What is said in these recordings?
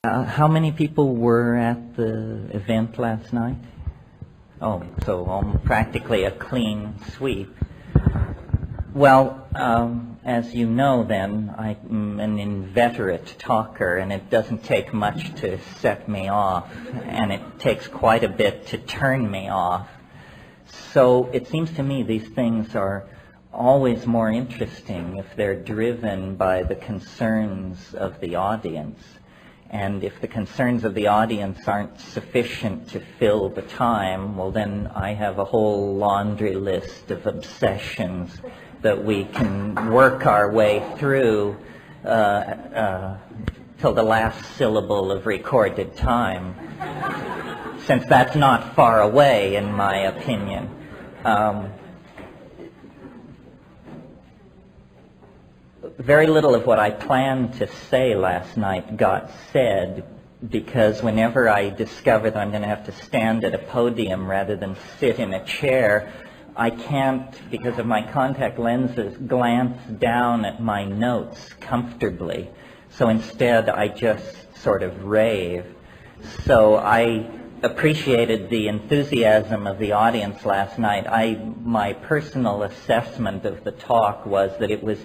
How many people were at the event last night? Oh, so practically a clean sweep. Well, as you know then, I'm an inveterate talker, and it doesn't take much to set me off, and it takes quite a bit to turn me off. So it seems to me these things are always more interesting if they're driven by the concerns of the audience. And if the concerns of the audience aren't sufficient to fill the time, well, then I have a whole laundry list of obsessions that we can work our way through till the last syllable of recorded time, since that's not far away, in my opinion. Very little of what I planned to say last night got said, because whenever I discover that I'm going to have to stand at a podium rather than sit in a chair, I can't, because of my contact lenses, glance down at my notes comfortably. So instead, I just sort of rave. So I appreciated the enthusiasm of the audience last night. My personal assessment of the talk was that it was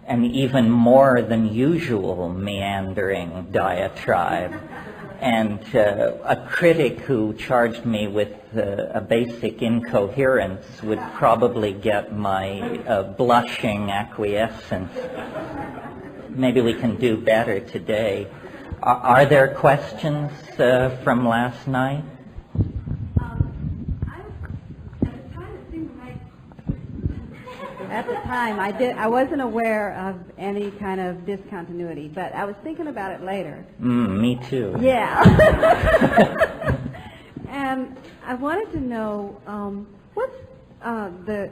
an even more than usual meandering diatribe. And a critic who charged me with a basic incoherence would probably get my blushing acquiescence. Maybe we can do better today. Are there questions from last night? At the time, I wasn't aware of any kind of discontinuity, but I was thinking about it later. Me too. Yeah. And I wanted to know what's the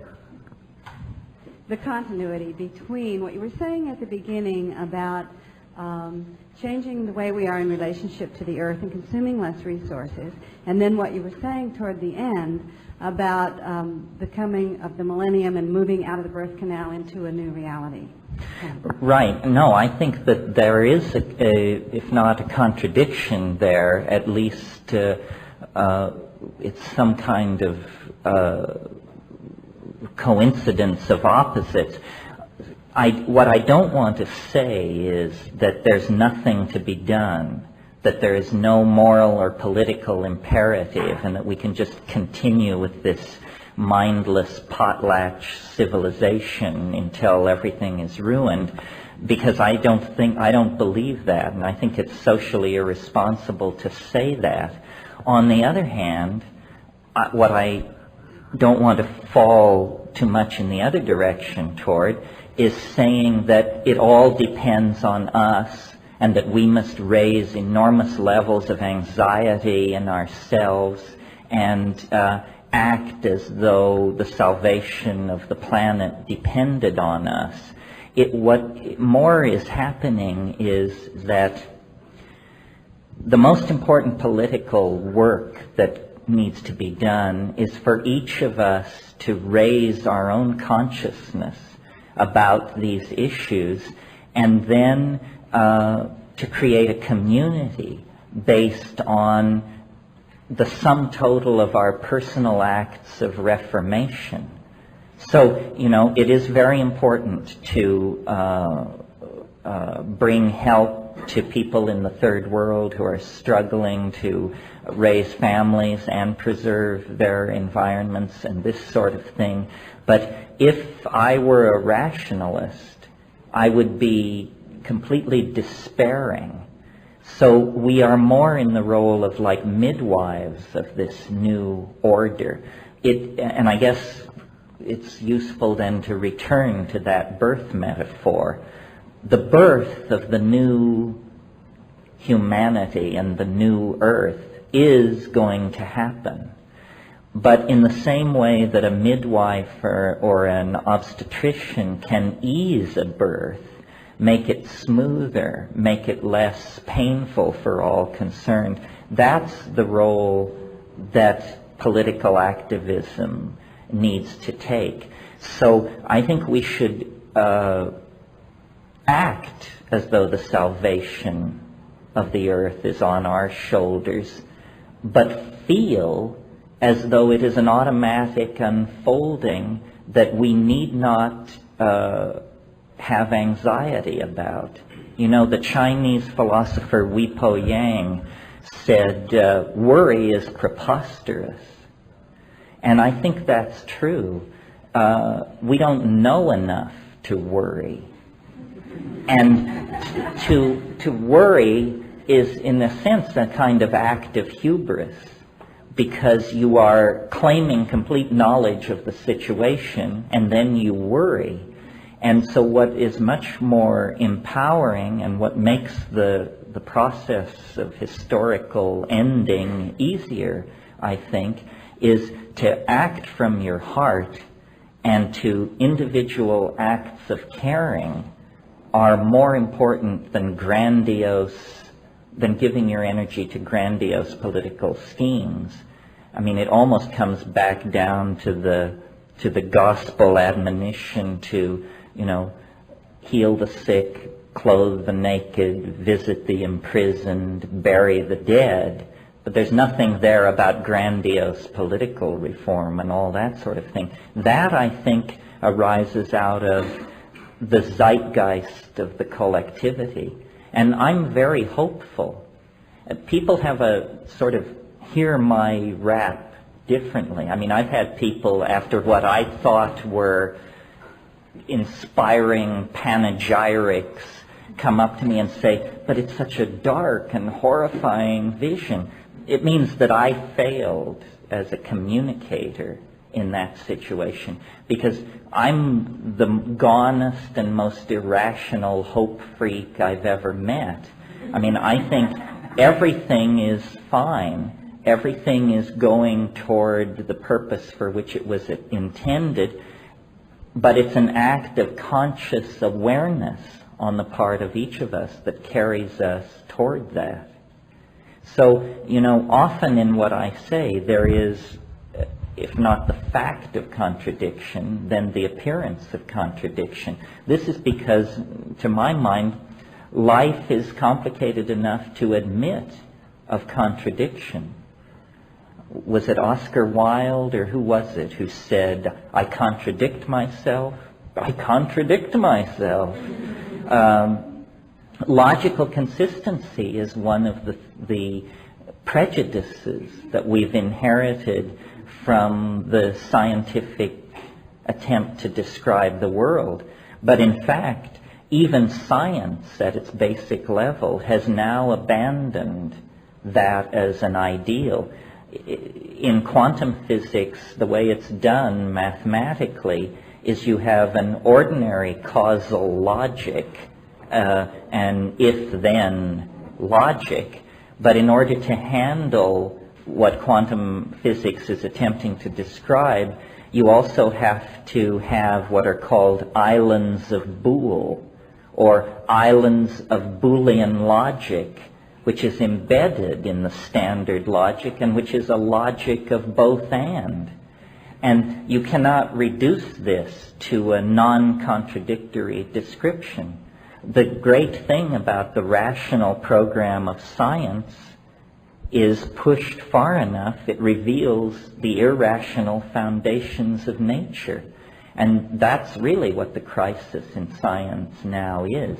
continuity between what you were saying at the beginning about changing the way we are in relationship to the earth and consuming less resources, and then what you were saying toward the end about the coming of the millennium and moving out of the birth canal into a new reality. Right. No, I think that there is, if not a contradiction there, at least it's some kind of coincidence of opposites. What I don't want to say is that there's nothing to be done, that there is no moral or political imperative, and that we can just continue with this mindless potlatch civilization until everything is ruined, because I don't believe that, and I think it's socially irresponsible to say that. On the other hand, what I don't want to fall too much in the other direction toward is saying that it all depends on us, and that we must raise enormous levels of anxiety in ourselves and act as though the salvation of the planet depended on us. What more is happening is that the most important political work that needs to be done is for each of us to raise our own consciousness about these issues, and then to create a community based on the sum total of our personal acts of reformation. So, it is very important to bring help to people in the third world who are struggling to raise families and preserve their environments and this sort of thing. But if I were a rationalist, I would be completely despairing. So we are more in the role of like midwives of this new order. And I guess it's useful then to return to that birth metaphor. The birth of the new humanity and the new earth is going to happen. But in the same way that a midwife or an obstetrician can ease a birth, make it smoother, make it less painful for all concerned, that's the role that political activism needs to take. So I think we should act as though the salvation of the earth is on our shoulders, but feel as though it is an automatic unfolding that we need not have anxiety about. You know, the Chinese philosopher Wi Po Yang said, worry is preposterous. And I think that's true. We don't know enough to worry. And to worry is, in a sense, a kind of act of hubris, because you are claiming complete knowledge of the situation and then you worry. And so what is much more empowering and what makes the process of historical ending easier, I think, is to act from your heart, and to individual acts of caring are more important than giving your energy to grandiose political schemes. I mean, it almost comes back down to the gospel admonition to, you know, heal the sick, clothe the naked, visit the imprisoned, bury the dead. But there's nothing there about grandiose political reform and all that sort of thing. That, I think, arises out of the zeitgeist of the collectivity. And I'm very hopeful. People have a sort of hear my rap differently. I mean, I've had people, after what I thought were inspiring panegyrics, come up to me and say, but it's such a dark and horrifying vision. It means that I failed as a communicator in that situation, because I'm the gonest and most irrational hope freak I've ever met. I mean, I think everything is fine. Everything is going toward the purpose for which it was intended, but it's an act of conscious awareness on the part of each of us that carries us toward that. So, you know, often in what I say, there is, if not the fact of contradiction, then the appearance of contradiction. This is because, to my mind, life is complicated enough to admit of contradiction. Was it Oscar Wilde, or who was it, who said, I contradict myself? I contradict myself. Logical consistency is one of the prejudices that we've inherited from the scientific attempt to describe the world. But in fact, even science at its basic level has now abandoned that as an ideal. In quantum physics, the way it's done mathematically is you have an ordinary causal logic, and if-then logic, but in order to handle what quantum physics is attempting to describe, you also have to have what are called islands of Boole, or islands of Boolean logic, which is embedded in the standard logic and which is a logic of both and. And you cannot reduce this to a non-contradictory description. The great thing about the rational program of science is pushed far enough, it reveals the irrational foundations of nature. And that's really what the crisis in science now is.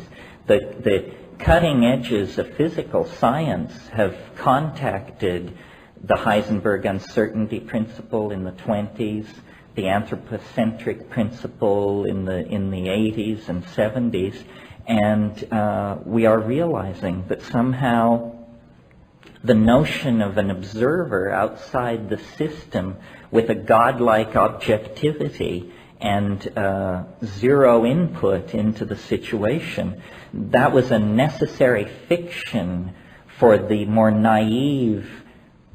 The cutting edges of physical science have contacted the Heisenberg uncertainty principle in the 20s, the anthropocentric principle in the 80s and 70s, and we are realizing that somehow the notion of an observer outside the system with a godlike objectivity and zero input into the situation, that was a necessary fiction for the more naive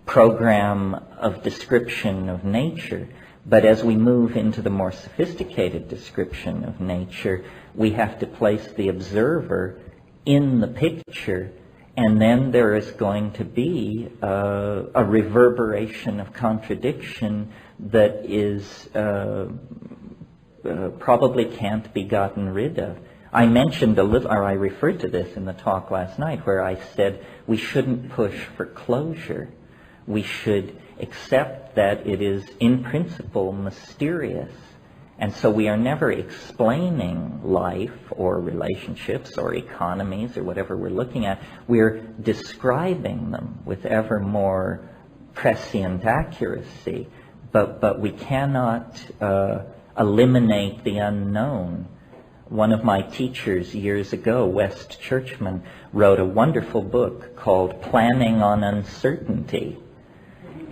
program of description of nature. But as we move into the more sophisticated description of nature, we have to place the observer in the picture, and then there is going to be a reverberation of contradiction that is probably can't be gotten rid of. I mentioned a little, or I referred to this in the talk last night, where I said we shouldn't push for closure. We should accept that it is in principle mysterious. And so we are never explaining life or relationships or economies or whatever we're looking at. We're describing them with ever more prescient accuracy. But we cannot eliminate the unknown. One of my teachers years ago, West Churchman, wrote a wonderful book called Planning on Uncertainty.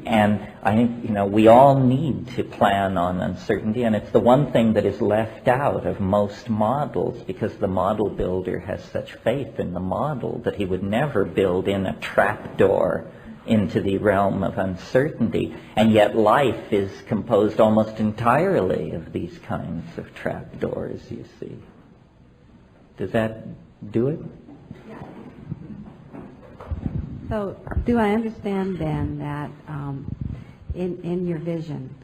And I think, we all need to plan on uncertainty, and it's the one thing that is left out of most models, because the model builder has such faith in the model that he would never build in a trapdoor into the realm of uncertainty. And yet life is composed almost entirely of these kinds of trapdoors, you see. Does that do it? So do I understand then that in your vision,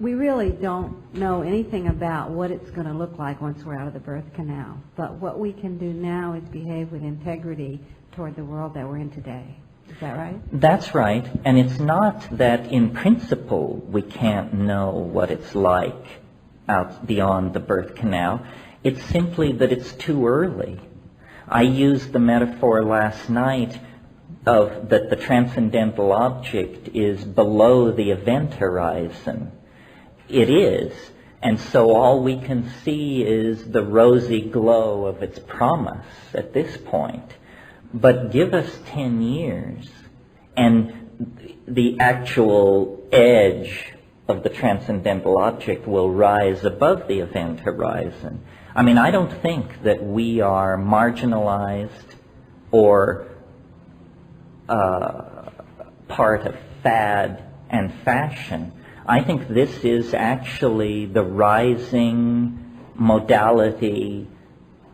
we really don't know anything about what it's going to look like once we're out of the birth canal. But what we can do now is behave with integrity toward the world that we're in today. Is that right? That's right. And it's not that in principle we can't know what it's like out beyond the birth canal. It's simply that it's too early. I used the metaphor last night of that the transcendental object is below the event horizon. It is. And so all we can see is the rosy glow of its promise at this point. But give us 10 years, and the actual edge of the transcendental object will rise above the event horizon. I mean, I don't think that we are marginalized or part of fad and fashion. I think this is actually the rising modality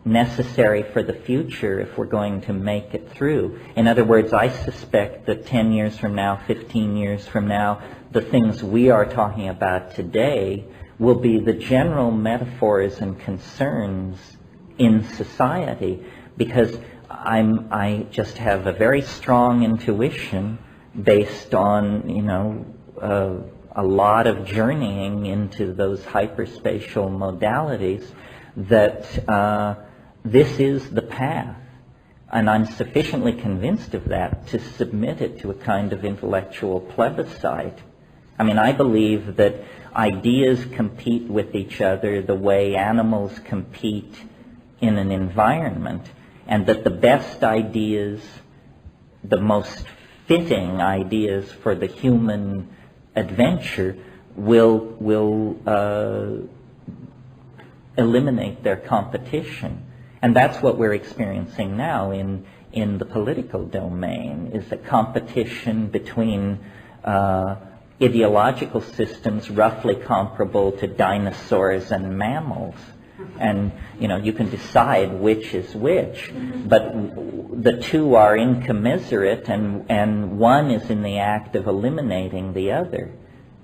necessary for the future if we're going to make it through. In other words, I suspect that 10 years from now, 15 years from now, the things we are talking about today will be the general metaphors and concerns in society, because I just have a very strong intuition based on, a lot of journeying into those hyperspatial modalities that this is the path. And I'm sufficiently convinced of that to submit it to a kind of intellectual plebiscite. I mean, I believe that ideas compete with each other the way animals compete in an environment, and that the best ideas, the most fitting ideas for the human adventure will eliminate their competition. And that's what we're experiencing now in the political domain, is a competition between ideological systems roughly comparable to dinosaurs and mammals. And, you can decide which is which, but the two are incommensurate, and one is in the act of eliminating the other.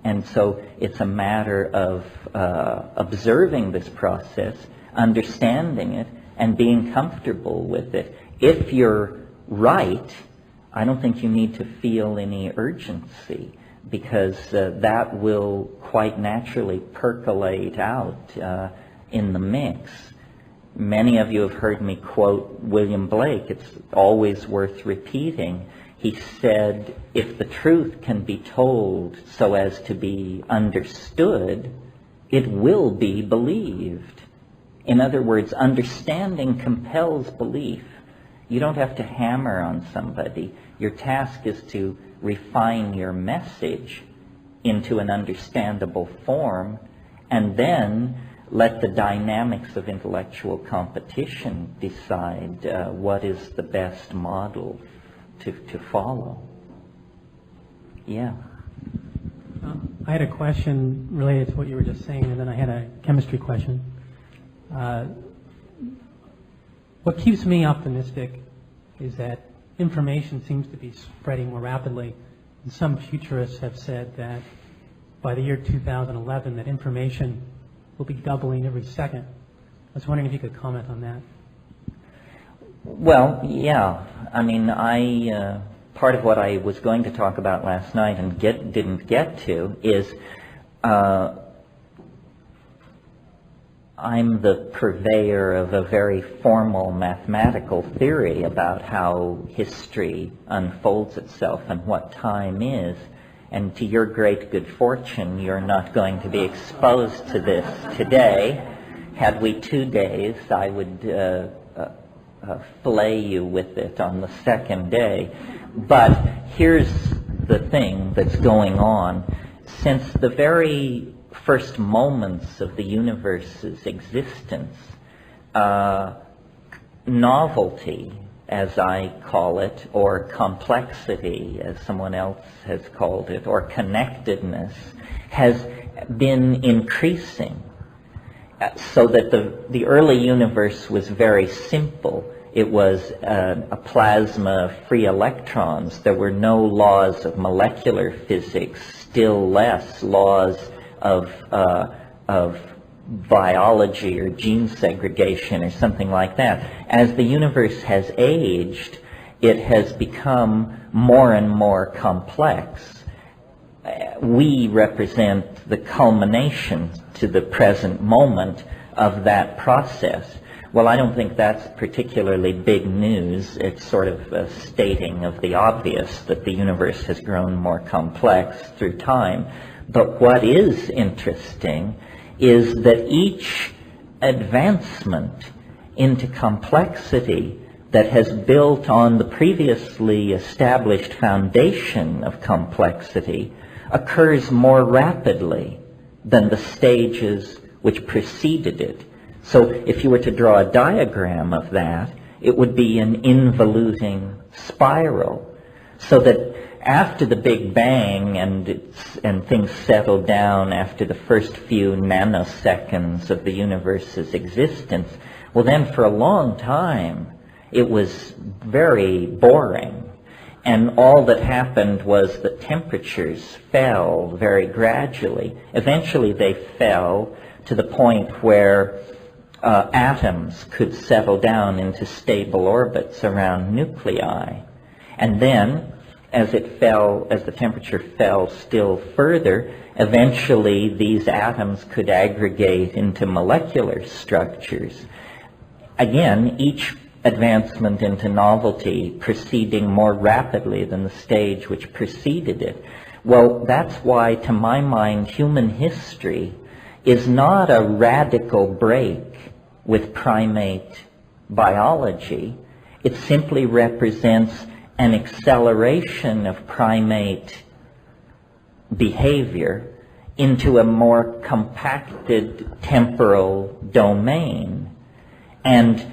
And so it's a matter of observing this process, understanding it, and being comfortable with it. If you're right, I don't think you need to feel any urgency, because that will quite naturally percolate out in the mix. Many of you have heard me quote William Blake. It's always worth repeating. He said, if the truth can be told so as to be understood, it will be believed. In other words, understanding compels belief. You don't have to hammer on somebody. Your task is to refine your message into an understandable form, and then let the dynamics of intellectual competition decide what is the best model to follow. Yeah. I had a question related to what you were just saying, and then I had a chemistry question. What keeps me optimistic is that information seems to be spreading more rapidly. And some futurists have said that by the year 2011, that information will be doubling every second. was wondering if you could comment on that. Well, yeah. I mean, part of what I was going to talk about last night and didn't get to is I'm the purveyor of a very formal mathematical theory about how history unfolds itself and what time is. And to your great good fortune, you're not going to be exposed to this today. Had we 2 days, I would flay you with it on the second day. But here's the thing that's going on. Since the very first moments of the universe's existence, novelty, as I call it, or complexity, as someone else has called it, or connectedness, has been increasing. So that the early universe was very simple. It was a plasma of free electrons. There were no laws of molecular physics, still less laws of biology or gene segregation or something like that. As the universe has aged, it has become more and more complex. We represent the culmination to the present moment of that process. Well, I don't think that's particularly big news. It's sort of a stating of the obvious that the universe has grown more complex through time. But what is interesting is that each advancement into complexity that has built on the previously established foundation of complexity occurs more rapidly than the stages which preceded it. So if you were to draw a diagram of that, it would be an involuting spiral. So that after the Big Bang and things settled down after the first few nanoseconds of the universe's existence, well then for a long time it was very boring. And all that happened was that temperatures fell very gradually. Eventually they fell to the point where atoms could settle down into stable orbits around nuclei. And then, as the temperature fell still further, eventually these atoms could aggregate into molecular structures. Again, each advancement into novelty proceeding more rapidly than the stage which preceded it. Well, that's why, to my mind, human history is not a radical break with primate biology. It simply represents an acceleration of primate behavior into a more compacted temporal domain. And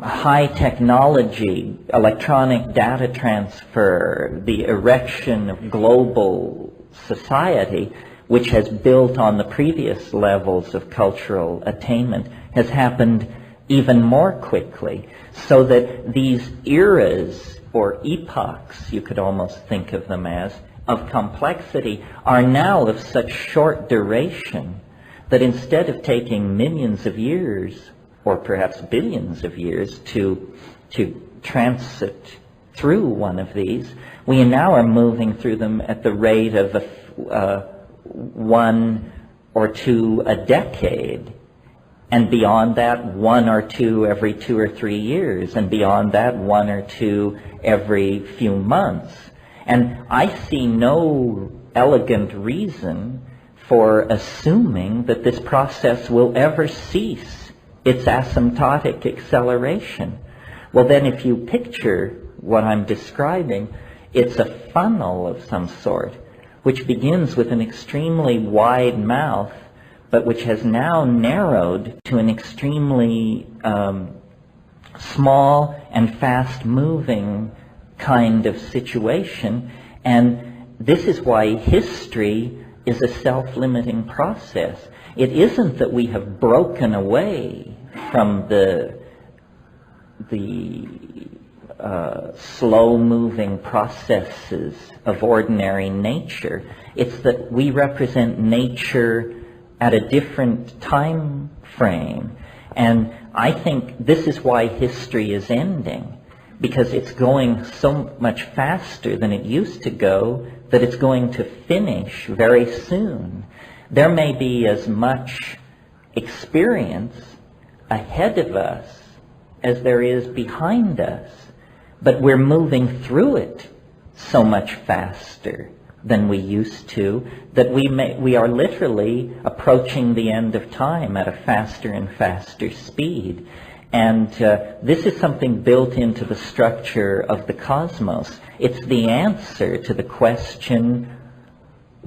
high technology, electronic data transfer, the erection of global society, which has built on the previous levels of cultural attainment, has happened even more quickly. So that these eras, or epochs, you could almost think of them as, of complexity, are now of such short duration that instead of taking millions of years, or perhaps billions of years, to transit through one of these, we now are moving through them at the rate of one or two a decade. And beyond that, one or two every 2 or 3 years. And beyond that, one or two every few months. And I see no elegant reason for assuming that this process will ever cease its asymptotic acceleration. Well, then if you picture what I'm describing, it's a funnel of some sort, which begins with an extremely wide mouth, but which has now narrowed to an extremely small and fast-moving kind of situation. And this is why history is a self-limiting process. It isn't that we have broken away from the slow-moving processes of ordinary nature. It's that we represent nature at a different time frame. And I think this is why history is ending, because it's going so much faster than it used to go that it's going to finish very soon. There may be as much experience ahead of us as there is behind us, but we're moving through it so much faster than we used to that we are literally approaching the end of time at a faster and faster speed. And this is something built into the structure of the cosmos. It's the answer to the question,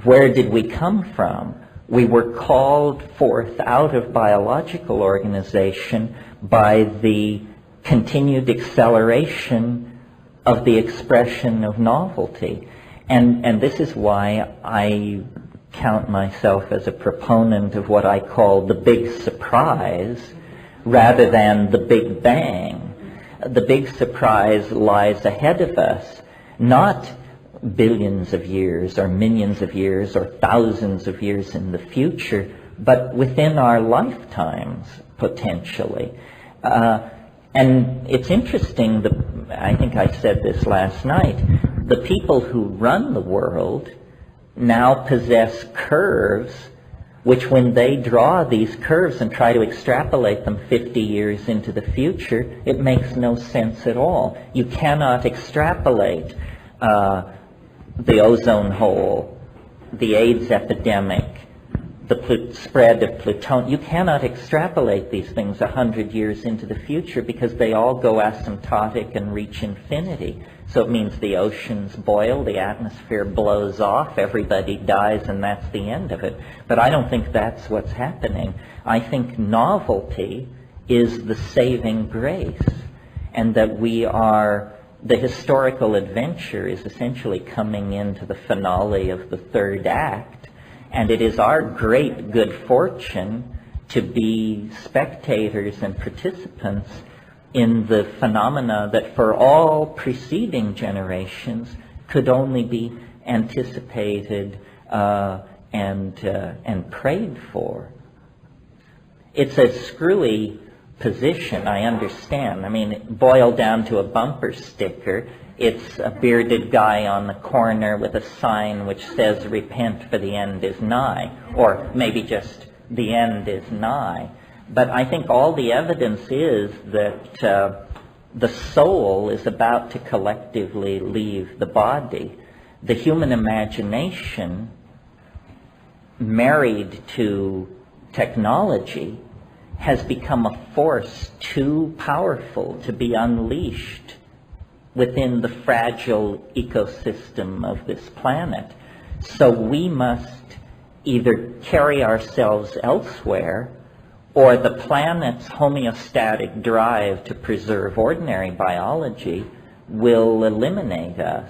where did we come from? We were called forth out of biological organization by the continued acceleration of the expression of novelty. And this is why I count myself as a proponent of what I call the big surprise rather than the Big Bang. The big surprise lies ahead of us, not billions of years or millions of years or thousands of years in the future, but within our lifetimes, potentially. And it's interesting, I think I said this last night, the people who run the world now possess curves which, when they draw these curves and try to extrapolate them 50 years into the future, it makes no sense at all. You cannot extrapolate the ozone hole, the AIDS epidemic, the spread of plutonium. You cannot extrapolate these things 100 years into the future because they all go asymptotic and reach infinity. So it means the oceans boil, the atmosphere blows off, everybody dies, and that's the end of it. But I don't think that's what's happening. I think novelty is the saving grace, and that the historical adventure is essentially coming into the finale of the third act, and it is our great good fortune to be spectators and participants in the phenomena that for all preceding generations could only be anticipated and prayed for. It's a screwy position, I understand. I mean, boiled down to a bumper sticker, it's a bearded guy on the corner with a sign which says, "Repent, for the end is nigh," or maybe just, "The end is nigh." But I think all the evidence is that the soul is about to collectively leave the body. The human imagination, married to technology, has become a force too powerful to be unleashed within the fragile ecosystem of this planet. So we must either carry ourselves elsewhere, or the planet's homeostatic drive to preserve ordinary biology will eliminate us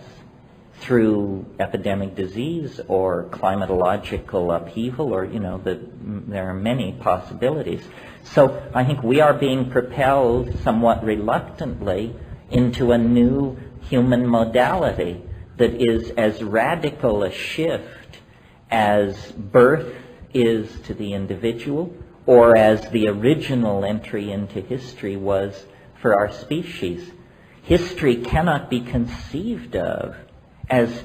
through epidemic disease or climatological upheaval, or, there are many possibilities. So I think we are being propelled somewhat reluctantly into a new human modality that is as radical a shift as birth is to the individual, or as the original entry into history was for our species. History cannot be conceived of as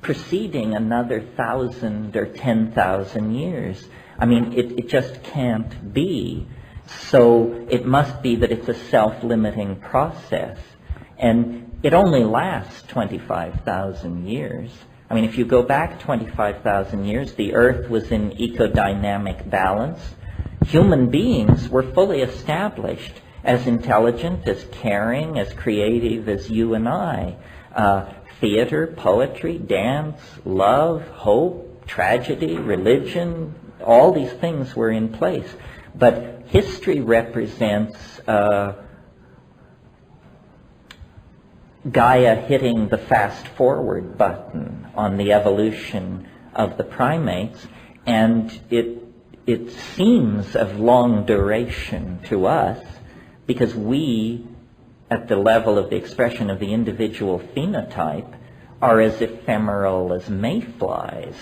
preceding another 1,000 or 10,000 years. I mean, it just can't be. So it must be that it's a self-limiting process. And it only lasts 25,000 years. I mean, if you go back 25,000 years, the Earth was in ecodynamic balance. Human beings were fully established, as intelligent, as caring, as creative as you and I. Theater, poetry, dance, love, hope, tragedy, religion, all these things were in place. But history represents Gaia hitting the fast-forward button on the evolution of the primates, and it seems of long duration to us because we, at the level of the expression of the individual phenotype, are as ephemeral as mayflies.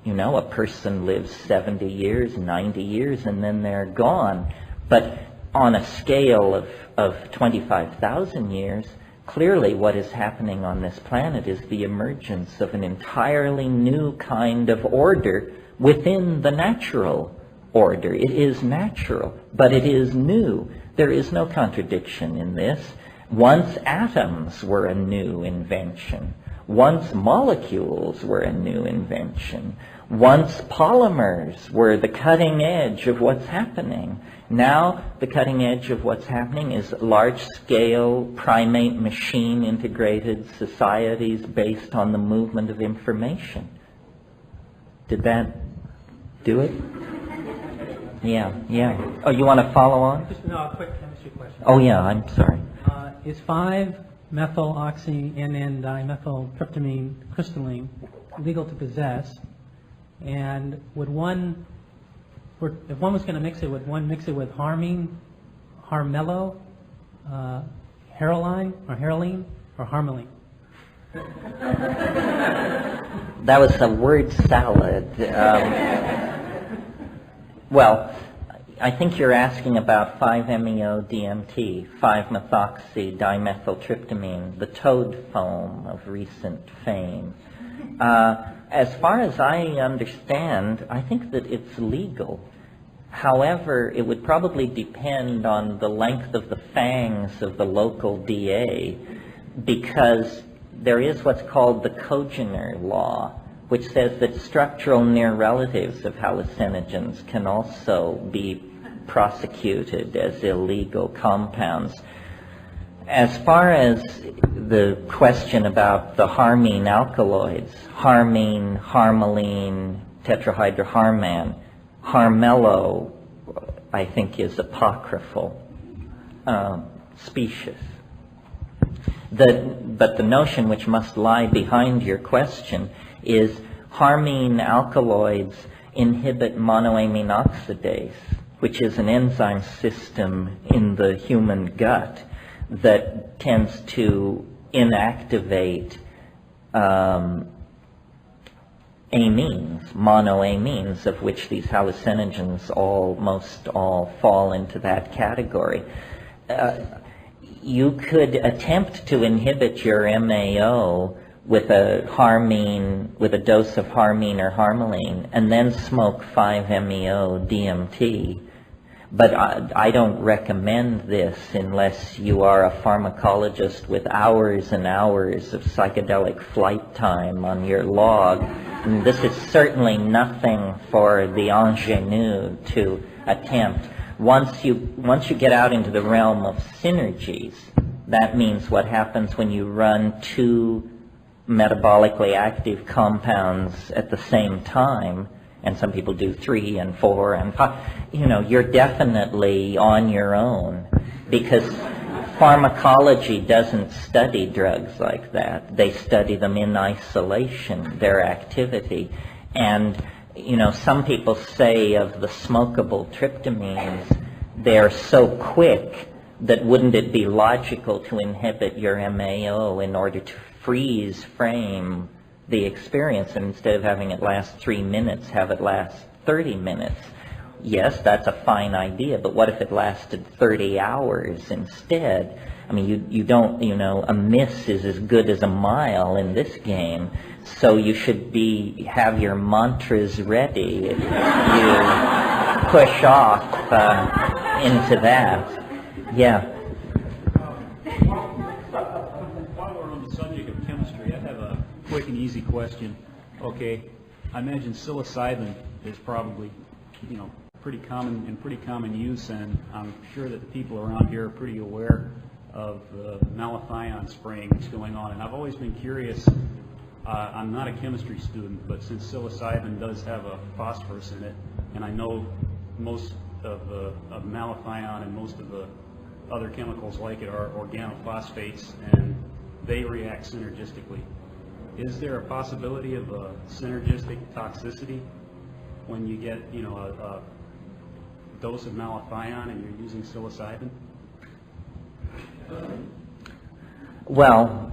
A person lives 70 years, 90 years, and then they're gone. But on a scale of 25,000 years, clearly what is happening on this planet is the emergence of an entirely new kind of order within the natural order. It is natural, but it is new. There is no contradiction in this. Once atoms were a new invention. Once molecules were a new invention. Once polymers were the cutting edge of what's happening. Now the cutting edge of what's happening is large-scale primate machine integrated societies based on the movement of information. Did that do it? Yeah. Oh, you want to follow on? No, a quick chemistry question. Oh, yeah, I'm sorry. Is 5-methyloxy-NN-dimethyltryptamine crystalline legal to possess? And if one was going to mix it, would one mix it with harmine, harmello, heroline, or harmaline? That was a word salad. Well, I think you're asking about 5-MeO-DMT, 5-methoxy-dimethyltryptamine, the toad foam of recent fame. As far as I understand, I think that it's legal. However, it would probably depend on the length of the fangs of the local DA, because there is what's called the Kogener law, which says that structural near relatives of hallucinogens can also be prosecuted as illegal compounds. As far as the question about the harmine alkaloids, harmine, harmaline, tetrahydroharman, harmello, I think is apocryphal, specious. But the notion which must lie behind your question is harmine alkaloids inhibit monoamine oxidase, which is an enzyme system in the human gut that tends to inactivate amines, monoamines, of which these hallucinogens almost all fall into that category. You could attempt to inhibit your MAO with a dose of harmine or harmaline, and then smoke 5-MeO-DMT. But I don't recommend this unless you are a pharmacologist with hours and hours of psychedelic flight time on your log. And this is certainly nothing for the ingenue to attempt. Once you get out into the realm of synergies, that means what happens when you run two metabolically active compounds at the same time, and some people do 3 and 4 and 5, you're definitely on your own, because pharmacology doesn't study drugs like that. They study them in isolation, their activity. And, some people say of the smokable tryptamines, they're so quick that wouldn't it be logical to inhibit your MAO in order to freeze frame the experience, and instead of having it last 3 minutes, have it last 30 minutes. Yes, that's a fine idea, but what if it lasted 30 hours instead? I mean, you don't, a miss is as good as a mile in this game, so you should have your mantras ready if you push off into that. Yeah. While we're on the subject of chemistry, I have a quick and easy question. Okay, I imagine psilocybin is probably, pretty common use, and I'm sure that the people around here are pretty aware of the malathion spraying that's going on. And I've always been curious. I'm not a chemistry student, but since psilocybin does have a phosphorus in it, and I know most of malathion and most of the other chemicals like it are organophosphates, and they react synergistically. Is there a possibility of a synergistic toxicity when you get, a dose of malathion and you're using psilocybin? Well,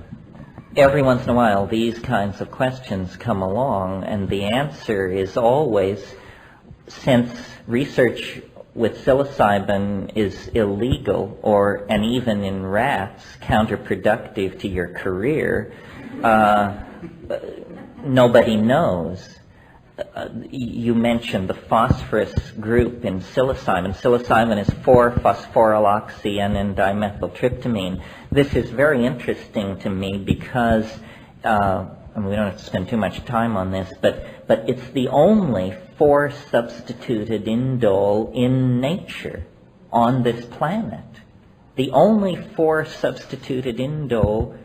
every once in a while these kinds of questions come along, and the answer is always, since research with psilocybin is illegal and even in rats counterproductive to your career, nobody knows. You mentioned the phosphorus group in psilocybin. Psilocybin is 4-phosphoryloxy-N dimethyltryptamine. This is very interesting to me because, and we don't have to spend too much time on this, but it's the only 4-substituted indole in nature on this planet. The only 4-substituted indole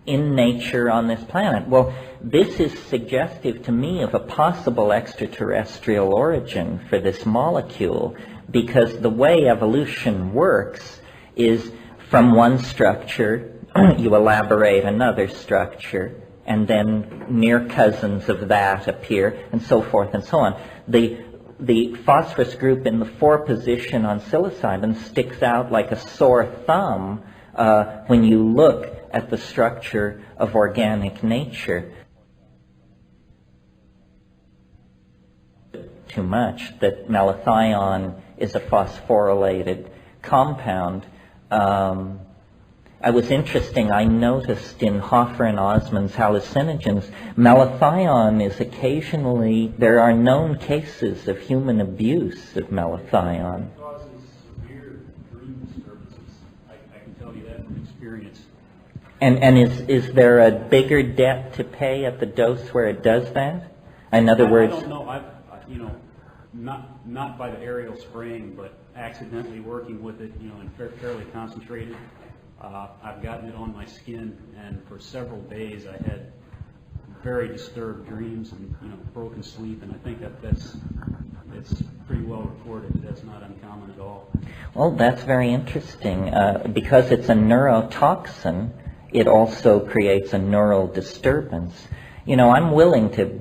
in nature on this planet. Well, this is suggestive to me of a possible extraterrestrial origin for this molecule, because the way evolution works is from one structure you elaborate another structure, and then near cousins of that appear, and so forth and so on. The phosphorus group in the 4 position on psilocybin sticks out like a sore thumb when you look at the structure of organic nature. Too much that malathion is a phosphorylated compound. I noticed in Hoffer and Osmond's hallucinogens, malathion is occasionally, there are known cases of human abuse of malathion. It causes severe dream disturbances. I can tell you that from experience. And is there a bigger debt to pay at the dose where it does that? In other words, I don't know. Not by the aerial spraying, but accidentally working with it, in fairly concentrated. I've gotten it on my skin, and for several days I had very disturbed dreams and broken sleep, and I think it's pretty well reported that that's not uncommon at all. well, that's very interesting. Because it's a neurotoxin, it also creates a neural disturbance. I'm willing to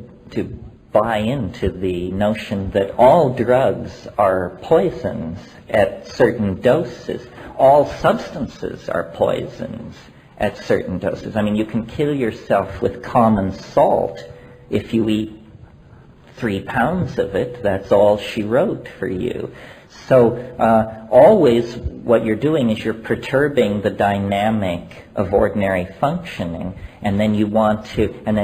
buy into the notion that all drugs are poisons at certain doses. All substances are poisons at certain doses. I mean, you can kill yourself with common salt if you eat 3 pounds of it. That's all she wrote for you. So always what you're doing is you're perturbing the dynamic of ordinary functioning, and then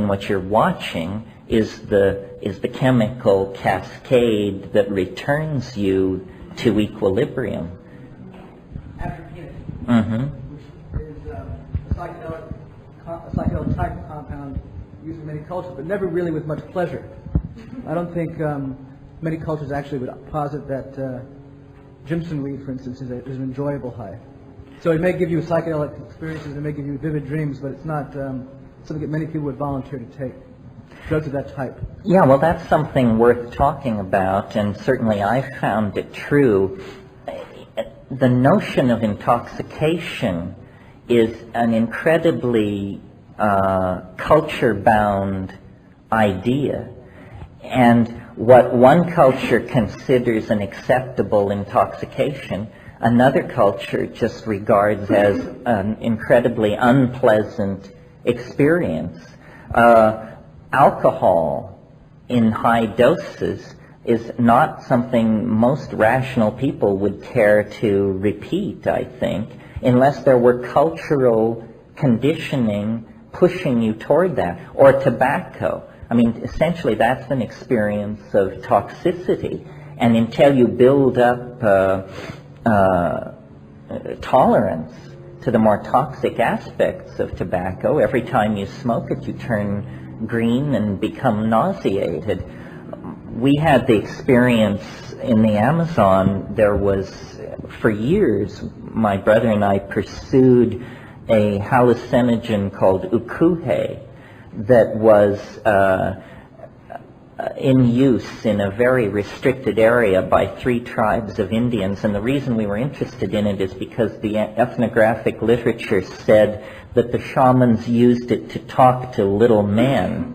what you're watching is the chemical cascade that returns you to equilibrium. Mm-hmm. Which is a psychedelic type of compound used in many cultures, but never really with much pleasure. I don't think many cultures actually would posit that Jimson weed, for instance, is an enjoyable high. So it may give you psychedelic experiences, it may give you vivid dreams, but it's not something that many people would volunteer to take. Drugs of that type. Yeah, well, that's something worth talking about, and certainly I found it true. The notion of intoxication is an incredibly culture-bound idea, and what one culture considers an acceptable intoxication, another culture just regards as an incredibly unpleasant experience. Alcohol in high doses is not something most rational people would care to repeat, I think, unless there were cultural conditioning pushing you toward that. Or tobacco. I mean, essentially that's an experience of toxicity. And until you build up tolerance to the more toxic aspects of tobacco, every time you smoke it, you turn green and become nauseated. We had the experience in the Amazon. There was, for years, my brother and I pursued a hallucinogen called ukuhe that was in use in a very restricted area by 3 tribes of Indians. And the reason we were interested in it is because the ethnographic literature said that the shamans used it to talk to little men.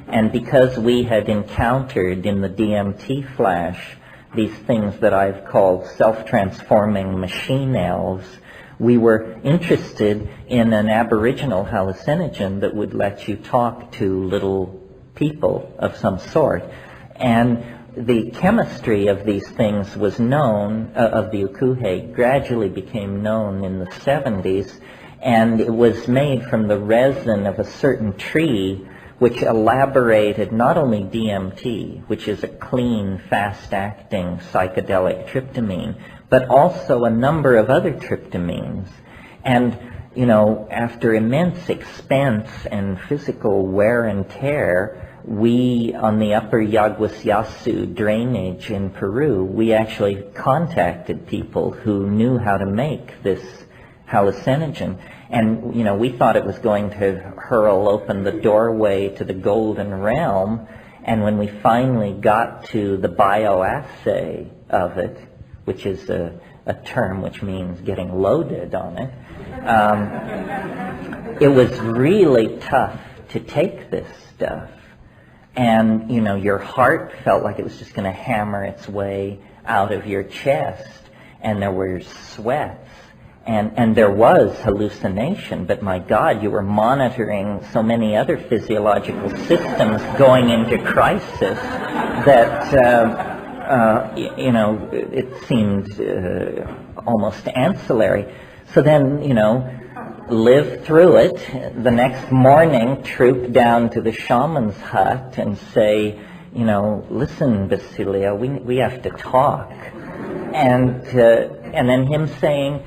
And because we had encountered in the DMT flash these things that I've called self-transforming machine elves, We were interested in an aboriginal hallucinogen that would let you talk to little people of some sort. And the chemistry of these things was known, of the ukuhe, gradually became known in the 70s, and it was made from the resin of a certain tree which elaborated not only DMT, which is a clean, fast-acting psychedelic tryptamine, but also a number of other tryptamines. And, you know, after immense expense and physical wear and tear, we, on the upper Yaguasyasu drainage in Peru, we actually contacted people who knew how to make this hallucinogen. And, you know, we thought it was going to hurl open the doorway to the golden realm. And when we finally got to the bioassay of it, which is a term which means getting loaded on it, it was really tough to take this stuff. And, you know, your heart felt like it was just going to hammer its way out of your chest. And there were sweats. And there was hallucination. But, my God, you were monitoring so many other physiological systems going into crisis that, you know, it seemed almost ancillary. So then, you know, lived through it. The next morning, troop down to the shaman's hut and say, you know, listen, Basilia, we have to talk. And then him saying,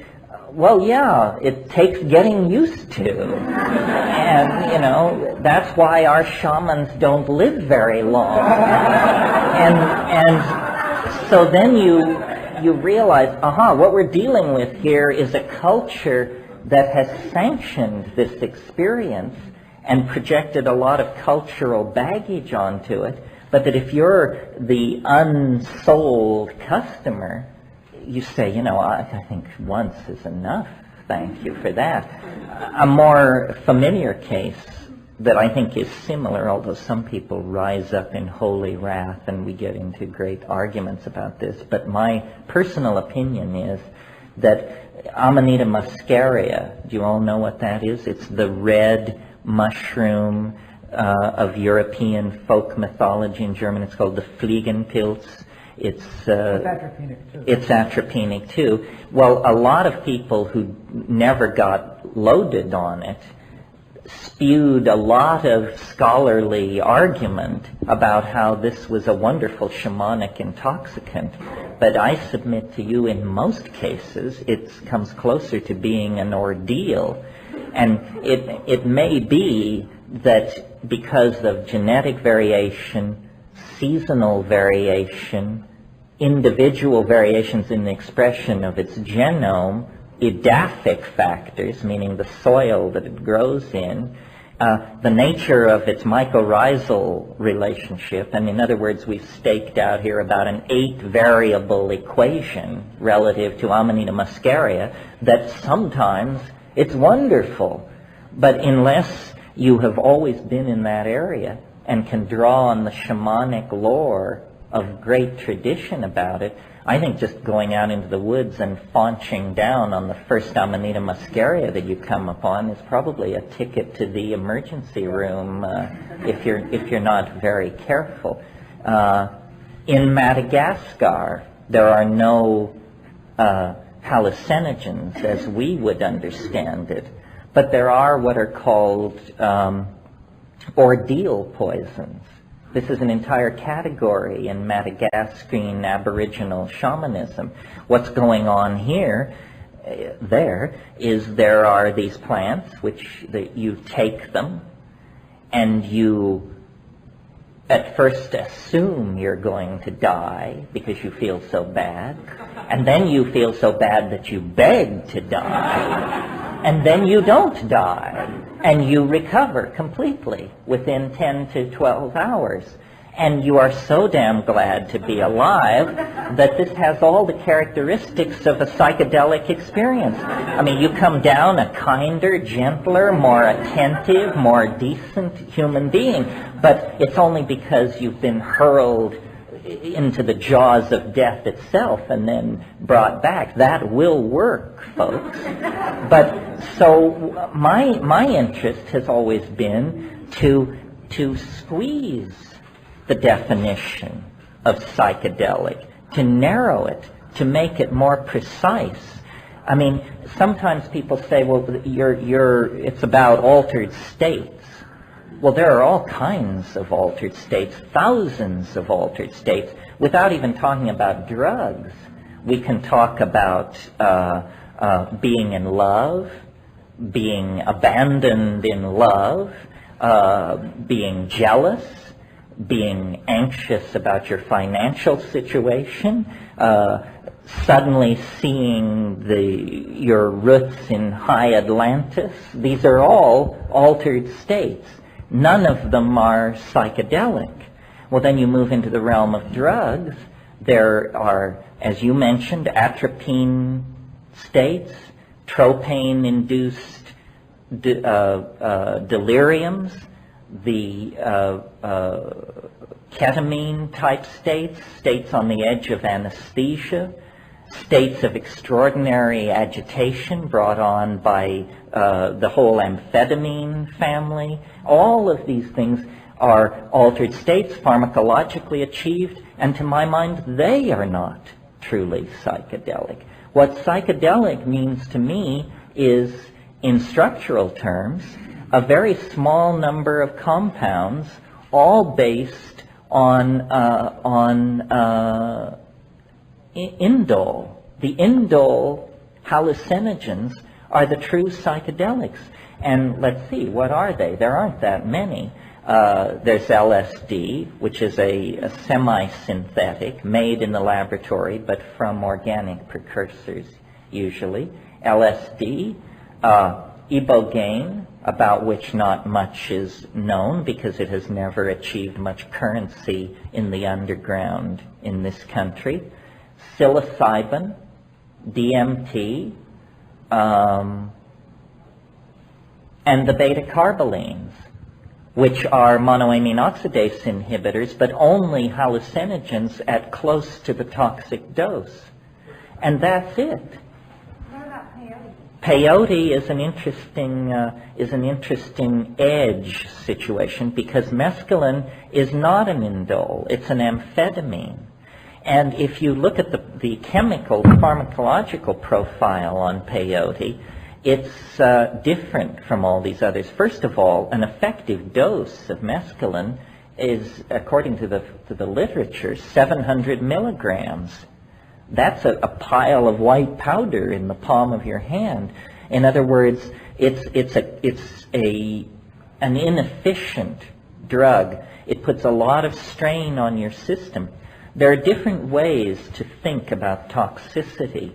well, yeah, it takes getting used to. And, you know, that's why our shamans don't live very long. And so then you realize, what we're dealing with here is a culture that has sanctioned this experience and projected a lot of cultural baggage onto it, but that if you're the unsold customer, you say, you know, I think once is enough, thank you for that. A more familiar case that I think is similar, although some people rise up in holy wrath and we get into great arguments about this, but my personal opinion is that Amanita Muscaria, do you all know what that is? It's the red mushroom of European folk mythology. In German it's called the Fliegenpilz. It's atropinic too. Well, a lot of people who never got loaded on it spewed a lot of scholarly argument about how this was a wonderful shamanic intoxicant. But I submit to you, in most cases, it comes closer to being an ordeal. And it may be that because of genetic variation, seasonal variation, individual variations in the expression of its genome, edaphic factors, meaning the soil that it grows in, the nature of its mycorrhizal relationship, and in other words, we've staked out here about an 8-variable equation relative to Amanita Muscaria, that sometimes it's wonderful, but unless you have always been in that area and can draw on the shamanic lore of great tradition about it, I think just going out into the woods and faunching down on the first Amanita Muscaria that you come upon is probably a ticket to the emergency room if you're not very careful. In Madagascar, there are no hallucinogens as we would understand it, but there are what are called ordeal poisons. This is an entire category in Madagascan Aboriginal shamanism. What's going on here, there are these plants which you take them and you at first assume you're going to die because you feel so bad, and then you feel so bad that you beg to die, and then you don't die. And you recover completely within 10 to 12 hours. And you are so damn glad to be alive that this has all the characteristics of a psychedelic experience. I mean, you come down a kinder, gentler, more attentive, more decent human being. But it's only because you've been hurled into the jaws of death itself and then brought back. That will work, folks. But so my interest has always been to squeeze the definition of psychedelic, to narrow it, to make it more precise. I mean, sometimes people say, well, it's about altered states. Well, there are all kinds of altered states, thousands of altered states, without even talking about drugs. We can talk about being in love, being abandoned in love, being jealous, being anxious about your financial situation, suddenly seeing your roots in high Atlantis. These are all altered states. None of them are psychedelic. Well, then you move into the realm of drugs. There are, as you mentioned, atropine states, tropane-induced deliriums, the ketamine-type states, states on the edge of anesthesia, states of extraordinary agitation brought on by the whole amphetamine family. All of these things are altered states, pharmacologically achieved, and to my mind, they are not truly psychedelic. What psychedelic means to me is, in structural terms, a very small number of compounds, all based on indole. The indole hallucinogens are the true psychedelics. And let's see, what are they? There aren't that many. There's LSD, which is a semi-synthetic, made in the laboratory, but from organic precursors, usually. LSD, ibogaine, about which not much is known because it has never achieved much currency in the underground in this country. Psilocybin, DMT, and the beta-carbolines, which are monoamine oxidase inhibitors, but only hallucinogens at close to the toxic dose. And that's it. What about peyote? Peyote is an interesting edge situation because mescaline is not an indole, it's an amphetamine. And if you look at the chemical pharmacological profile on peyote, it's different from all these others. First of all, an effective dose of mescaline is, according to the literature, 700 milligrams. That's a pile of white powder in the palm of your hand. In other words, it's an inefficient drug. It puts a lot of strain on your system. There are different ways to think about toxicity.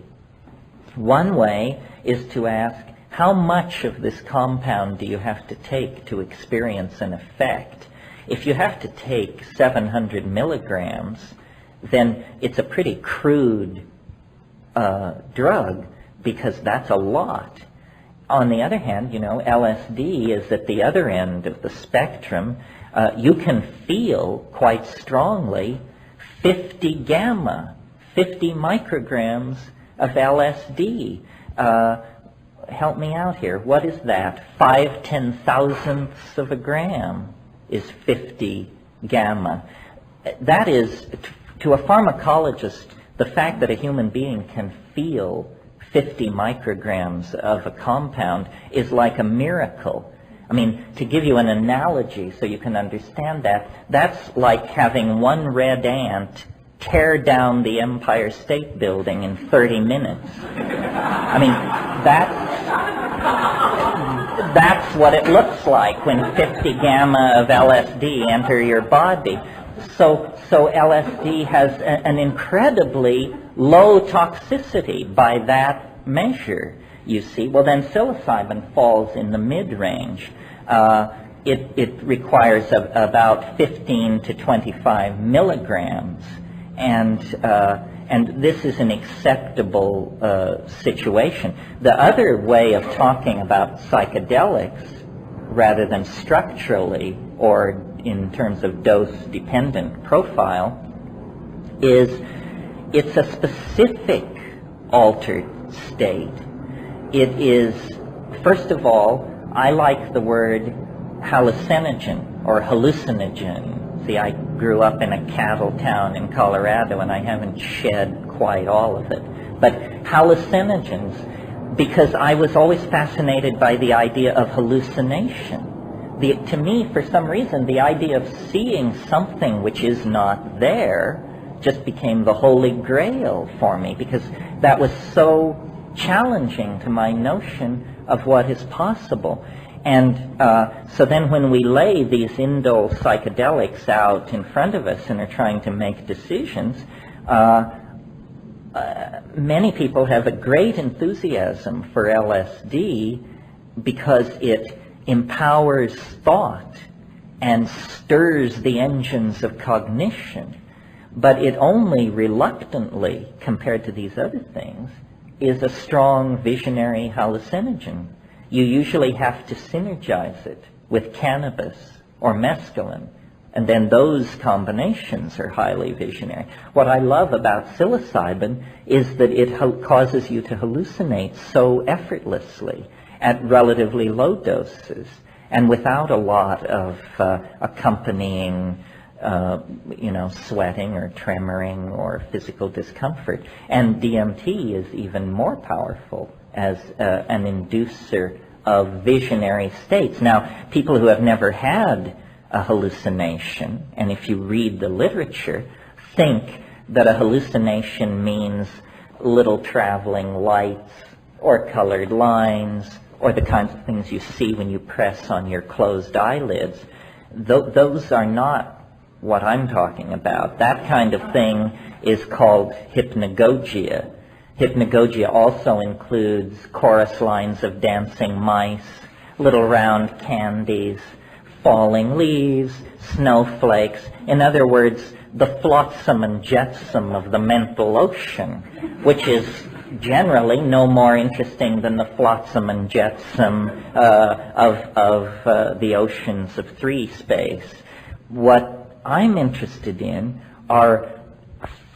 One way is to ask, how much of this compound do you have to take to experience an effect? If you have to take 700 milligrams, then it's a pretty crude drug because that's a lot. On the other hand, LSD is at the other end of the spectrum. You can feel quite strongly 50 gamma, 50 micrograms of LSD. Help me out here. What is that? 5/10,000ths of a gram is 50 gamma. That is, to a pharmacologist, the fact that a human being can feel 50 micrograms of a compound is like a miracle. I mean, to give you an analogy so you can understand that, that's like having one red ant tear down the Empire State Building in 30 minutes. I mean, that's what it looks like when 50 gamma of LSD enter your body. So LSD has an incredibly low toxicity by that measure, you see. Well, then psilocybin falls in the mid-range. It requires about 15 to 25 milligrams, and this is an acceptable situation. The other way of talking about psychedelics, rather than structurally or in terms of dose-dependent profile, is it's a specific altered state. It is, first of all, I like the word hallucinogen or hallucinogen. See, I grew up in a cattle town in Colorado, and I haven't shed quite all of it. But hallucinogens, because I was always fascinated by the idea of hallucination. To me, for some reason, the idea of seeing something which is not there just became the holy grail for me, because that was so challenging to my notion of what is possible. And so then when we lay these indole psychedelics out in front of us and are trying to make decisions, many people have a great enthusiasm for LSD because it empowers thought and stirs the engines of cognition. But it only reluctantly, compared to these other things, is a strong visionary hallucinogen. You usually have to synergize it with cannabis or mescaline, and then those combinations are highly visionary. What I love about psilocybin is that it causes you to hallucinate so effortlessly at relatively low doses and without a lot of accompanying sweating or tremoring or physical discomfort. And DMT is even more powerful as an inducer of visionary states. Now, people who have never had a hallucination, and if you read the literature, think that a hallucination means little traveling lights or colored lines or the kinds of things you see when you press on your closed eyelids. Those are not what I'm talking about. That kind of thing is called hypnagogia. Hypnagogia also includes chorus lines of dancing mice, little round candies, falling leaves, snowflakes. In other words, the flotsam and jetsam of the mental ocean, which is generally no more interesting than the flotsam and jetsam of the oceans of three space. What I'm interested in are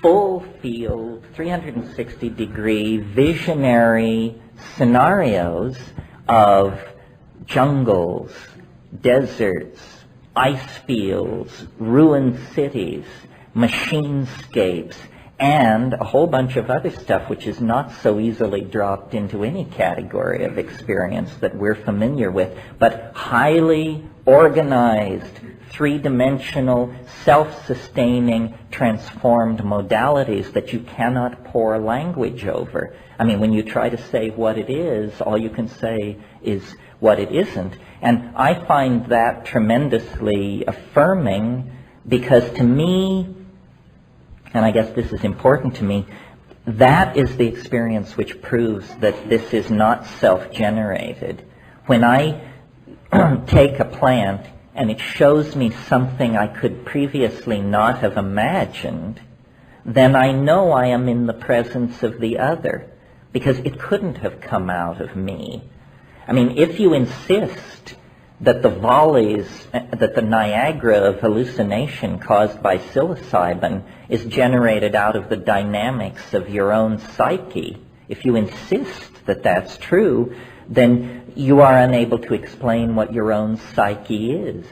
full field, 360-degree visionary scenarios of jungles, deserts, ice fields, ruined cities, machinescapes, and a whole bunch of other stuff which is not so easily dropped into any category of experience that we're familiar with, but highly organized, three-dimensional, self-sustaining, transformed modalities that you cannot pour language over. I mean, when you try to say what it is, all you can say is what it isn't. And I find that tremendously affirming because to me, and I guess this is important to me, that is the experience which proves that this is not self-generated. When I take a plant and it shows me something I could previously not have imagined, then I know I am in the presence of the other, because it couldn't have come out of me. I mean, if you insist that the volleys, that the Niagara of hallucination caused by psilocybin is generated out of the dynamics of your own psyche, if you insist that that's true, then you are unable to explain what your own psyche is.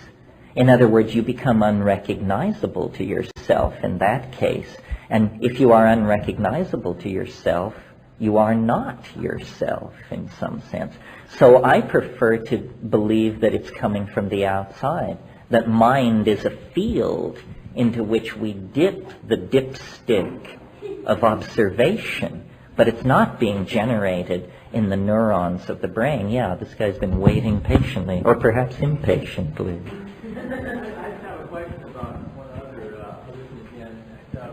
In other words, you become unrecognizable to yourself in that case. And if you are unrecognizable to yourself, you are not yourself in some sense. So I prefer to believe that it's coming from the outside, that mind is a field into which we dip the dipstick of observation, but it's not being generated in the neurons of the brain. Yeah, this guy's been waiting patiently, or perhaps impatiently. I just have a question about one other hallucinogen that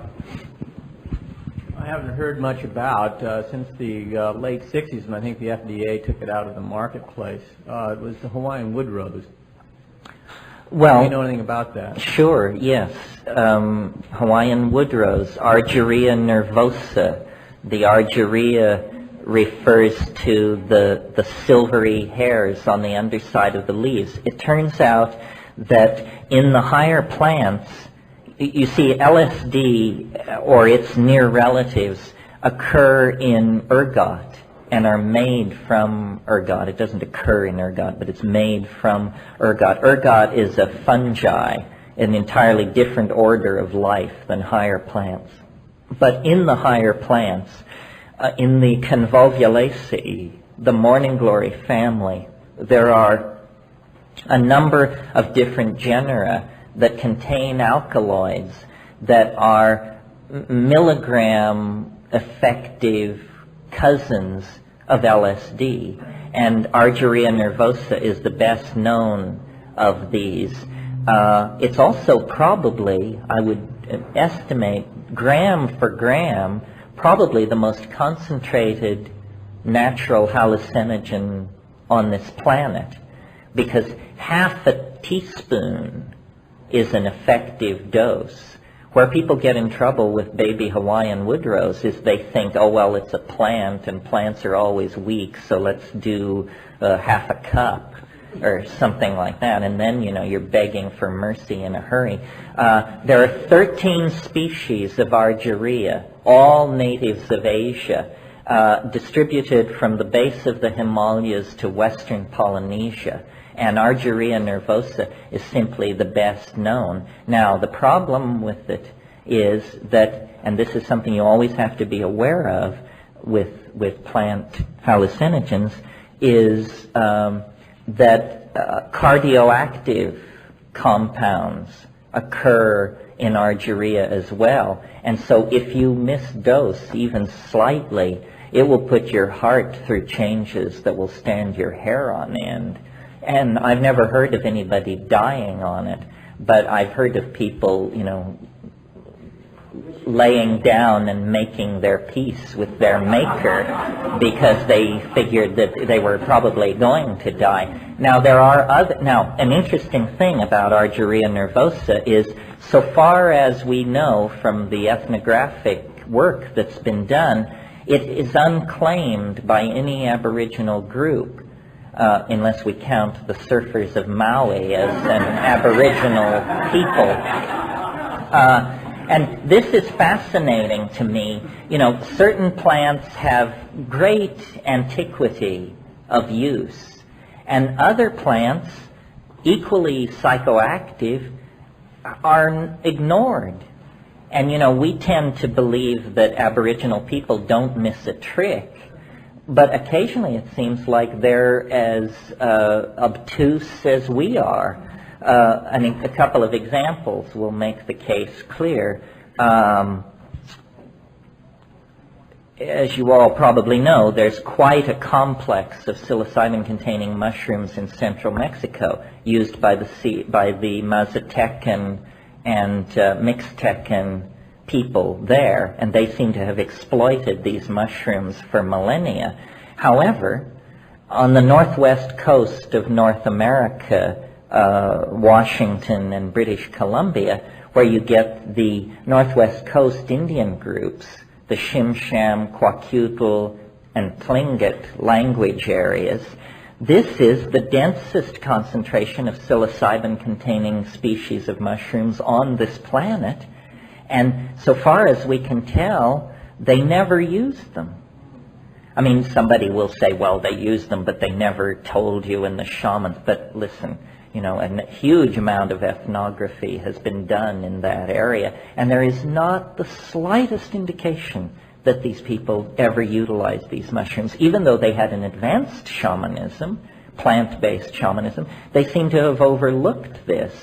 I haven't heard much about since the late 60s, and I think the FDA took it out of the marketplace. It was the Hawaiian wood rose. Well, do you know anything about that? Sure, yes. Hawaiian wood rose, Argeria nervosa. The Argeria refers to the silvery hairs on the underside of the leaves. It turns out that in the higher plants, you see, LSD or its near relatives occur in ergot and are made from ergot. It doesn't occur in ergot, but it's made from ergot. Ergot is a fungi, an entirely different order of life than higher plants. But in the higher plants, in the Convolvulaceae, the morning glory family, there are a number of different genera that contain alkaloids that are milligram effective cousins of LSD, and Argeria Nervosa is the best known of these. It's also probably, I would estimate, gram for gram, probably the most concentrated natural hallucinogen on this planet, because half a teaspoon is an effective dose. Where people get in trouble with baby Hawaiian wood rose is they think, oh, well, it's a plant and plants are always weak, so let's do half a cup or something like that. And then, you're begging for mercy in a hurry. There are 13 species of Argeria, all natives of Asia, distributed from the base of the Himalayas to western Polynesia. And Argeria nervosa is simply the best known. Now, the problem with it is that, and this is something you always have to be aware of with plant hallucinogens, is that cardioactive compounds occur in Argeria as well. And so if you misdose even slightly, it will put your heart through changes that will stand your hair on end. And I've never heard of anybody dying on it, but I've heard of people, laying down and making their peace with their maker because they figured that they were probably going to die. Now, an interesting thing about Argeria nervosa is, so far as we know from the ethnographic work that's been done, it is unclaimed by any Aboriginal group. Unless we count the surfers of Maui as an Aboriginal people. And this is fascinating to me. Certain plants have great antiquity of use, and other plants, equally psychoactive, are ignored. And, we tend to believe that Aboriginal people don't miss a trick. But occasionally it seems like they're as obtuse as we are. A couple of examples will make the case clear. As you all probably know, there's quite a complex of psilocybin-containing mushrooms in central Mexico, used by the Mazatecan and Mixtecan people there, and they seem to have exploited these mushrooms for millennia. However, on the northwest coast of North America, Washington and British Columbia, where you get the Northwest Coast Indian groups, the Shimsham, Kwakiutl, and Tlingit language areas, this is the densest concentration of psilocybin-containing species of mushrooms on this planet. And so far as we can tell, they never used them. I mean, somebody will say, well, they used them, but they never told you in the shamans. But listen, a huge amount of ethnography has been done in that area, and there is not the slightest indication that these people ever utilized these mushrooms. Even though they had an advanced shamanism, plant-based shamanism, they seem to have overlooked this.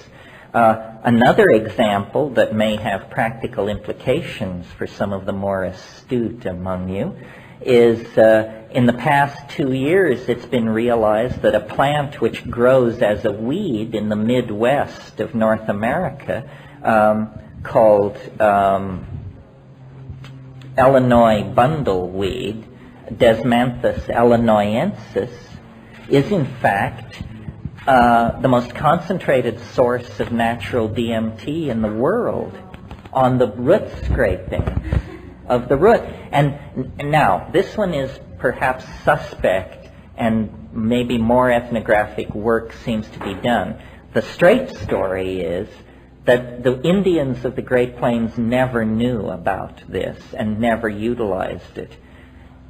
Another example that may have practical implications for some of the more astute among you is in the past 2 years it's been realized that a plant which grows as a weed in the Midwest of North America called Illinois bundleweed, Desmanthus illinoisensis, is in fact the most concentrated source of natural DMT in the world on the root scraping of the root. And now, this one is perhaps suspect, and maybe more ethnographic work seems to be done. The straight story is that the Indians of the Great Plains never knew about this and never utilized it.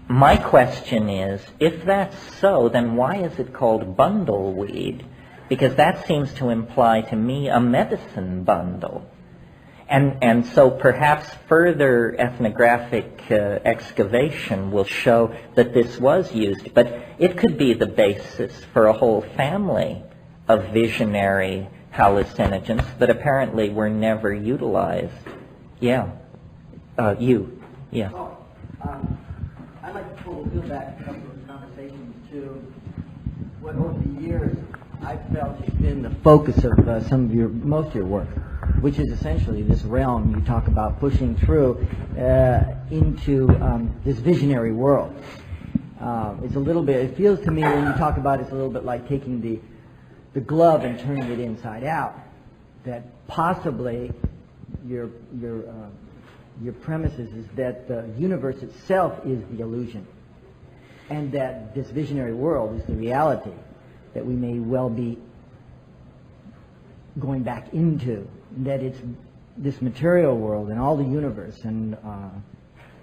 My question is, if that's so, then why is it called bundleweed? Because that seems to imply to me a medicine bundle. And so perhaps further ethnographic excavation will show that this was used, but it could be the basis for a whole family of visionary hallucinogens that apparently were never utilized. Yeah. You. Yeah. Oh, I'd like to pull the wheel back a couple of conversations to what over the years I felt has been the focus of most of your work, which is essentially this realm you talk about pushing through into this visionary world. It's a little bit, it feels to me when you talk about it, it's a little bit like taking the glove and turning it inside out, that possibly your premise is that the universe itself is the illusion, and that this visionary world is the reality that we may well be going back into, that it's this material world and all the universe and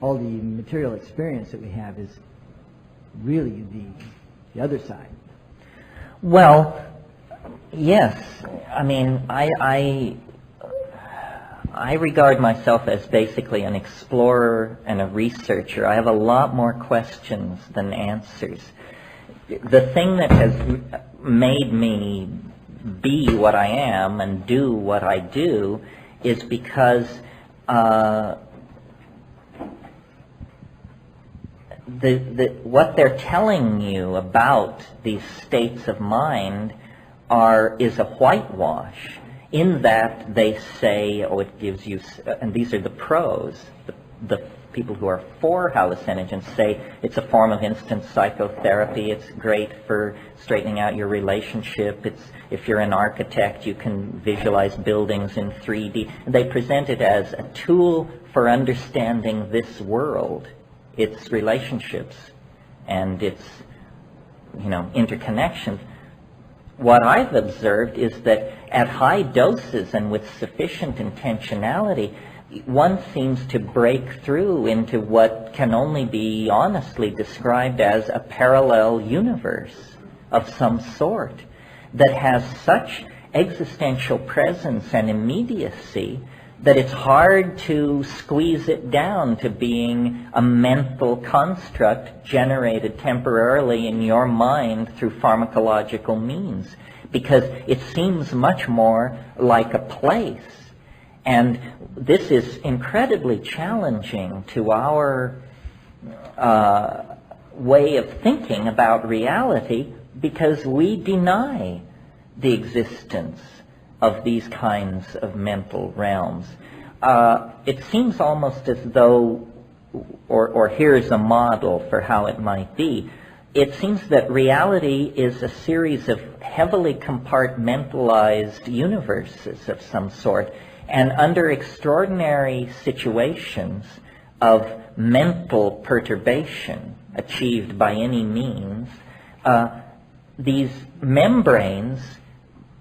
all the material experience that we have is really the other side. Well, yes. I mean, I regard myself as basically an explorer and a researcher. I have a lot more questions than answers. The thing that has made me be what I am and do what I do is because what they're telling you about these states of mind is a whitewash, in that they say, oh, it gives you, and these are the pros, the people who are for hallucinogens say it's a form of instant psychotherapy, it's great for straightening out your relationship, if you're an architect, you can visualize buildings in 3D. They present it as a tool for understanding this world, its relationships, and its, interconnections. What I've observed is that at high doses and with sufficient intentionality, one seems to break through into what can only be honestly described as a parallel universe of some sort that has such existential presence and immediacy that it's hard to squeeze it down to being a mental construct generated temporarily in your mind through pharmacological means, because it seems much more like a place. And this is incredibly challenging to our way of thinking about reality, because we deny the existence of these kinds of mental realms. It seems almost as though, or here's a model for how it might be, it seems that reality is a series of heavily compartmentalized universes of some sort, and under extraordinary situations of mental perturbation achieved by any means, these membranes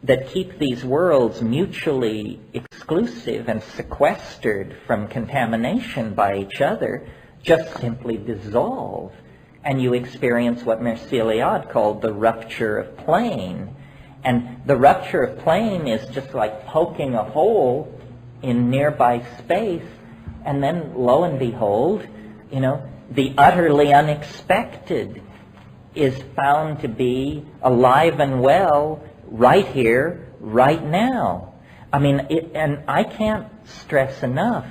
that keep these worlds mutually exclusive and sequestered from contamination by each other just simply dissolve, and you experience what Merceliade called the rupture of plane. And the rupture of plane is just like poking a hole in nearby space, and then lo and behold, the utterly unexpected is found to be alive and well right here, right now. I mean, and I can't stress enough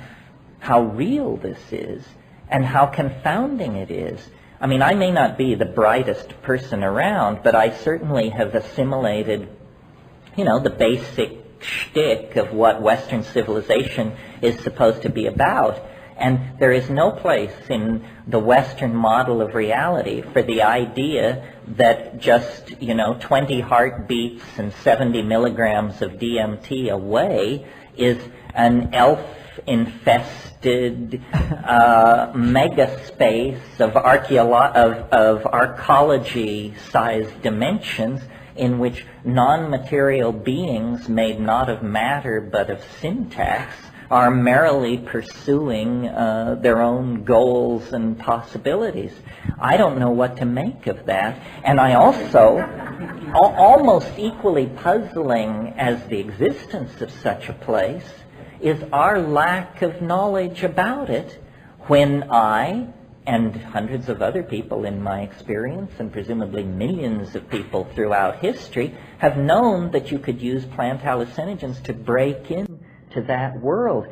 how real this is and how confounding it is. I mean, I may not be the brightest person around, but I certainly have assimilated, the basic shtick of what Western civilization is supposed to be about. And there is no place in the Western model of reality for the idea that just, 20 heartbeats and 70 milligrams of DMT away is an elf-infested mega-space of arcology-sized dimensions in which non-material beings made not of matter but of syntax are merrily pursuing their own goals and possibilities. I don't know what to make of that. And I also, almost equally puzzling as the existence of such a place, is our lack of knowledge about it when I, and hundreds of other people in my experience, and presumably millions of people throughout history, have known that you could use plant hallucinogens to break into that world.